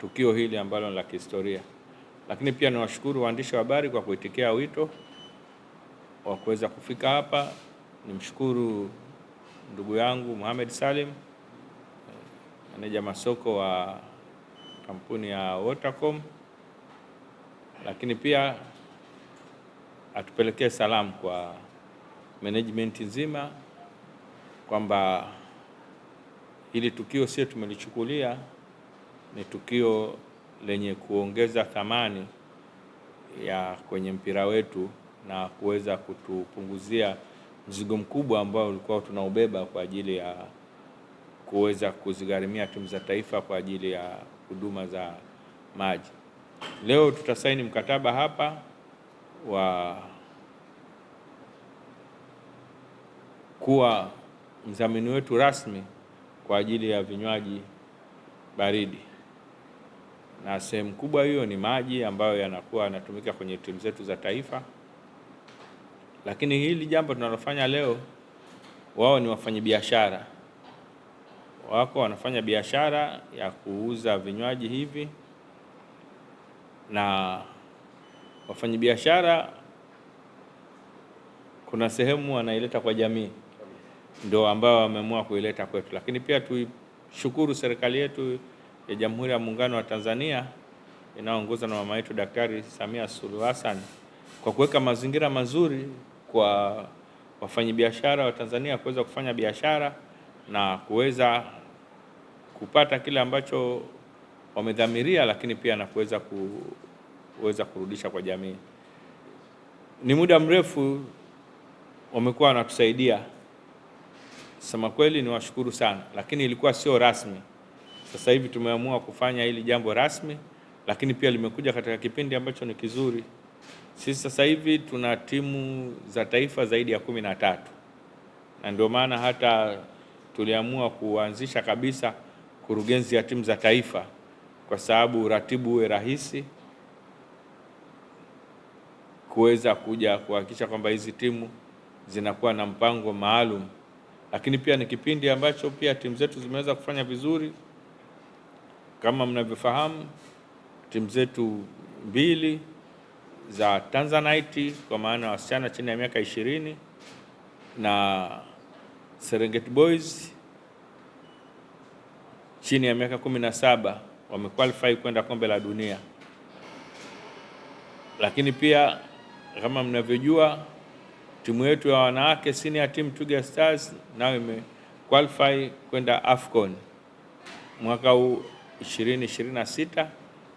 tukio hili ambalo ni la kihistoria. Lakini pia niwashukuru waandishi wa habari kwa kuitikia wito wa kuweza kufika hapa. Nimshukuru ndugu yangu Mohamed Salim, meneja masoko wa kampuni ya Watercom, lakini pia atupelekee salamu kwa management nzima kwamba hili tukio sio tumelichukulia, ni tukio lenye kuongeza thamani ya kwenye mpira wetu na kuweza kutupunguzia mzigo mkubwa ambao ulikuwa tunaubeba kwa ajili ya kuweza kuzigharimia timu za taifa kwa ajili ya huduma za maji. Leo tutasaini mkataba hapa wa kuwa mdhamini wetu rasmi kwa ajili ya vinywaji baridi, na sehemu kubwa hiyo ni maji ambayo yanakuwa yanatumika kwenye timu zetu za taifa. Lakini hili jambo tunalofanya leo, wao ni wafanyabiashara, wako wanafanya biashara ya kuuza vinywaji hivi, na wafanyabiashara kuna sehemu wanaileta kwa jamii, ndio ambao wameamua kuileta kwetu. Lakini pia tuishukuru serikali yetu ya Jamhuri ya Muungano wa Tanzania inayoongozwa na mama yetu Daktari Samia Suluhu Hassan kwa kuweka mazingira mazuri kwa wafanyabiashara wa Tanzania kuweza kufanya biashara na kuweza kupata kile ambacho wamedhamiria, lakini pia na kuweza kurudisha kwa jamii. Ni muda mrefu wamekuwa wanatusaidia, sema kweli ni washukuru sana, lakini ilikuwa sio rasmi. Sasa hivi tumeamua kufanya hili jambo rasmi, lakini pia limekuja katika kipindi ambacho ni kizuri. Sisi sasa hivi tuna timu za taifa zaidi ya 13, na ndio maana hata tuliamua kuanzisha kabisa kurugenzi ya timu za taifa, kwa sababu uratibu uwe rahisi, kuweza kuja kuhakikisha kwamba hizi timu zinakuwa na mpango maalum. Lakini pia ni kipindi ambacho pia timu zetu zimeweza kufanya vizuri. Kama mnavyofahamu, timu zetu mbili za Tanzanite kwa maana wasichana chini ya miaka 20 na Serengeti Boys chini ya miaka 17 wamequalify kwenda kombe la dunia. Lakini pia kama mnavyojua, timu yetu ya wanawake senior team Twiga Stars nayo imequalify kwenda AFCON mwaka huu 2026.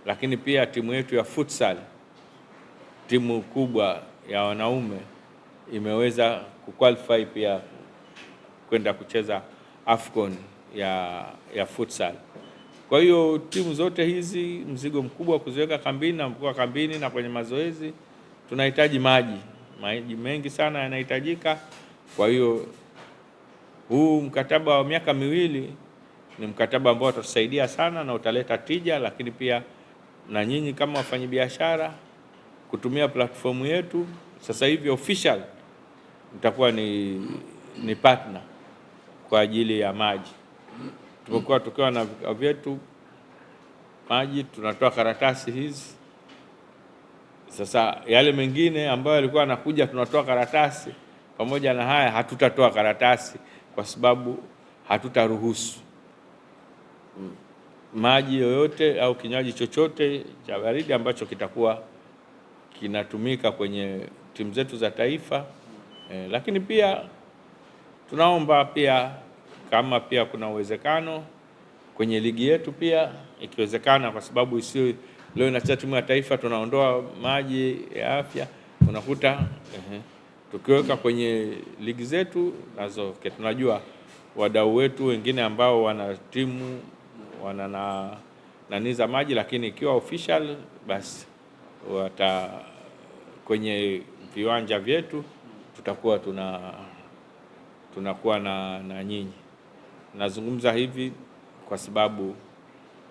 Lakini pia timu yetu ya futsal, timu kubwa ya wanaume, imeweza kuqualify pia kwenda kucheza AFCON ya futsal. Kwa hiyo timu zote hizi mzigo mkubwa kuziweka kambini, na mkuu kambini na kwenye mazoezi tunahitaji maji mengi sana yanahitajika. Kwa hiyo huu mkataba wa miaka miwili ni mkataba ambao utatusaidia sana na utaleta tija, lakini pia na nyinyi kama wafanyabiashara kutumia platform yetu sasa hivi official mtakuwa ni partner kwa ajili ya maji. Tumekuwa tukiwa na vikao vyetu maji, tunatoa karatasi hizi. Sasa yale mengine ambayo yalikuwa yanakuja tunatoa karatasi, pamoja na haya hatutatoa karatasi kwa sababu hatutaruhusu maji yoyote au kinywaji chochote cha baridi ambacho kitakuwa kinatumika kwenye timu zetu za taifa. Lakini pia tunaomba pia kama pia kuna uwezekano kwenye ligi yetu pia ikiwezekana, kwa sababu isiyo leo inacheza timu ya taifa tunaondoa maji ya afya, unakuta tukiweka kwenye ligi zetu nazo. Tunajua wadau wetu wengine ambao wana timu wana nani za maji, lakini ikiwa official basi kwenye viwanja vyetu tutakuwa tunakuwa na nyinyi. Nazungumza hivi kwa sababu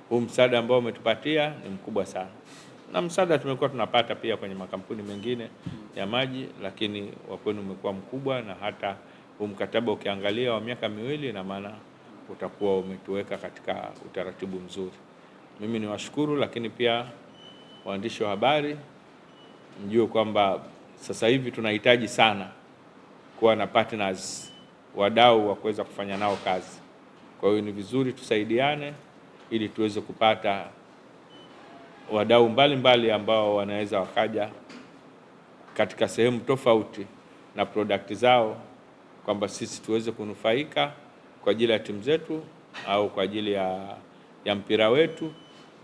huu msaada ambao umetupatia ni mkubwa sana, na msaada tumekuwa tunapata pia kwenye makampuni mengine ya maji, lakini wa kwenu umekuwa mkubwa, na hata huu mkataba ukiangalia wa miaka miwili, na maana utakuwa umetuweka katika utaratibu mzuri. mimi niwashukuru, lakini pia waandishi wa habari mjue kwamba sasa hivi tunahitaji sana kuwa na partners, wadau wa kuweza kufanya nao kazi. Kwa hiyo ni vizuri tusaidiane ili tuweze kupata wadau mbalimbali ambao wanaweza wakaja katika sehemu tofauti na product zao, kwamba sisi tuweze kunufaika kwa ajili ya timu zetu au kwa ajili ya mpira wetu,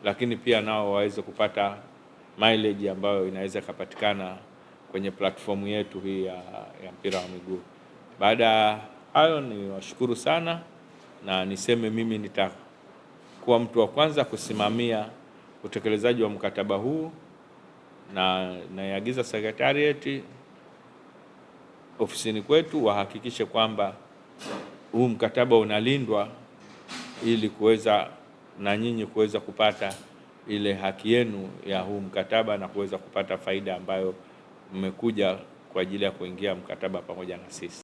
lakini pia nao waweze kupata mileage ambayo inaweza kupatikana kwenye platform yetu hii ya mpira wa miguu. Baada ya hayo, ni washukuru sana na niseme mimi nitakuwa mtu wa kwanza kusimamia utekelezaji wa mkataba huu, na naiagiza secretariat ofisini kwetu wahakikishe kwamba huu mkataba unalindwa ili kuweza na nyinyi kuweza kupata ile haki yenu ya huu mkataba na kuweza kupata faida ambayo mmekuja kwa ajili ya kuingia mkataba pamoja na sisi.